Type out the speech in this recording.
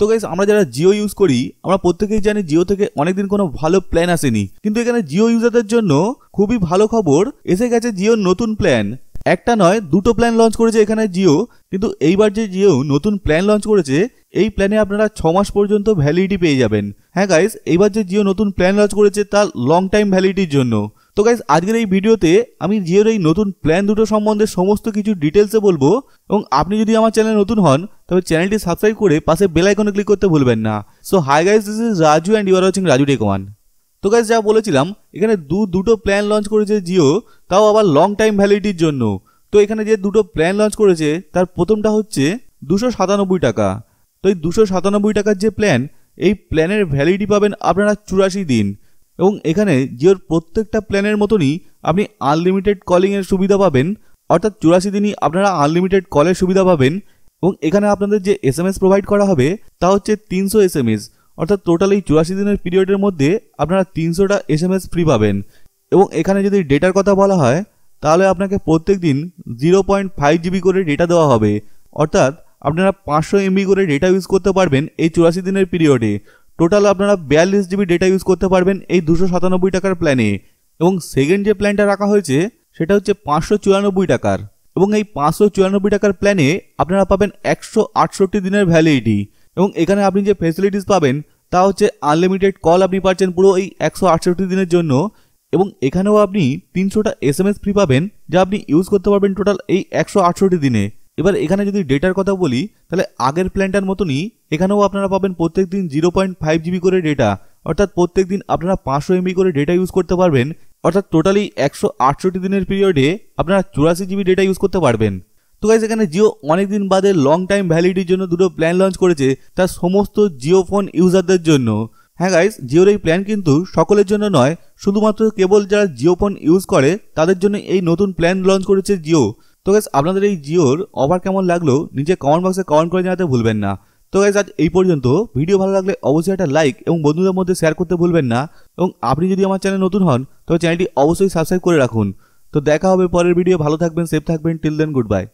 তো গাইস আমরা যারা জিও ইউজ করি আমরা প্রত্যেকেই জানি জিও থেকে অনেকদিন কোনো ভালো প্ল্যান আসেনি, কিন্তু এখানে জিও ইউজারদের জন্য খুবই ভালো খবর, এসে গেছে জিওর নতুন প্ল্যান। একটা নয় দুটো প্ল্যান লঞ্চ করেছে এখানে জিও, কিন্তু এইবার যে জিও নতুন প্ল্যান লঞ্চ করেছে এই প্ল্যানে আপনারা 6 মাস পর্যন্ত ভ্যালিডিটি পেয়ে যাবেন। হ্যাঁ গাইস, এইবার যে জিও নতুন প্ল্যান লঞ্চ করেছে তার লং টাইম ভ্যালিডিটির জন্য। তো গাইস আজকের এই ভিডিওতে আমি জিওর এই নতুন প্ল্যান দুটো সম্বন্ধে সমস্ত কিছু ডিটেলসে বলবো, এবং আপনি যদি আমার চ্যানেলে নতুন হন তবে চ্যানেলটি সাবস্ক্রাইব করে পাশে বেল আইকনে ক্লিক করতে ভুলবেন না। So hi guys, this is Raju and you are watching Raju tech one. তো গাইস যা বলেছিলাম, এখানে দুটো প্ল্যান লঞ্চ করেছে জিও, তাও আবার লং টাইম ভ্যালিডিটির জন্য। তো এখানে যে দুটো প্ল্যান লঞ্চ করেছে তার প্রথমটা হচ্ছে 297 টাকা। তো এই 297 টাকার যে প্ল্যান, এই প্ল্যানের ভ্যালিডিটি পাবেন আপনারা 84 দিন, এবং এখানে জিওর প্রত্যেকটা প্ল্যানের মতনই আপনি আনলিমিটেড কলিংয়ের সুবিধা পাবেন, অর্থাৎ 84 দিনই আপনারা আনলিমিটেড কলের সুবিধা পাবেন। এবং এখানে আপনাদের যে SMS প্রোভাইড করা হবে তা হচ্ছে 300 SMS, অর্থাৎ টোটাল এই 84 দিনের পিরিয়ডের মধ্যে আপনারা 300টা SMS ফ্রি পাবেন। এবং এখানে যদি ডেটার কথা বলা হয় তাহলে আপনাকে প্রত্যেক দিন 0.5 GB করে ডেটা দেওয়া হবে, অর্থাৎ আপনারা 500 MB করে ডেটা ইউজ করতে পারবেন এই 84 দিনের পিরিয়ডে। টোটাল আপনারা 42 GB ডেটা ইউজ করতে পারবেন এই 297 টাকার প্ল্যানে। এবং সেকেন্ড যে প্ল্যানটা রাখা হয়েছে সেটা হচ্ছে 594 টাকার, এবং এই 594 টাকার প্ল্যানে আপনারা পাবেন 168 দিনের ভ্যালিডিটি। এবং এখানে আপনি যে ফেসিলিটিস পাবেন তা হচ্ছে আনলিমিটেড কল আপনি পাচ্ছেন পুরো এই 168 দিনের জন্য, এবং এখানেও আপনি 300টা SMS ফ্রি পাবেন যা আপনি ইউজ করতে পারবেন টোটাল এই 168 দিনে। এবার এখানে যদি ডেটার কথা বলি তাহলে আগের প্ল্যানটার মতনই এখানেও আপনারা পাবেন প্রত্যেক দিন 0.5 GB করে ডেটা, অর্থাৎ প্রত্যেক দিন আপনারা 500 MB করে ডেটা ইউজ করতে পারবেন, অর্থাৎ টোটালি 168 দিনের পিরিয়ডে আপনারা 84 GB ডেটা ইউজ করতে পারবেন। তো গাইস এখানে জিও অনেকদিন বাদে লং টাইম ভ্যালিডিটির জন্য দুটো প্ল্যান লঞ্চ করেছে, তার সমস্ত জিও ফোন ইউজারদের জন্য। হ্যাঁ গাইস, জিওর এই প্ল্যান কিন্তু সকলের জন্য নয়, শুধুমাত্র কেবল যারা জিও ফোন ইউজ করে তাদের জন্য এই নতুন প্ল্যান লঞ্চ করেছে জিও। তো গাইস আপনাদের এই জিওর অফার কেমন লাগলো নিচে কমেন্ট বক্সে কমেন্ট করে জানাতে ভুলবেন না। তো গাইস আজ এই পর্যন্ত। ভিডিও ভালো লাগলে অবশ্যই একটা লাইক এবং বন্ধুদের মধ্যে শেয়ার করতে ভুলবেন না, এবং আপনি যদি আমার চ্যানেল নতুন হন তবে চ্যানেলটি অবশ্যই সাবস্ক্রাইব করে রাখুন। তো দেখা হবে পরের ভিডিও। ভালো থাকবেন, সেফ থাকবেন, টিল দেন গুড বাই।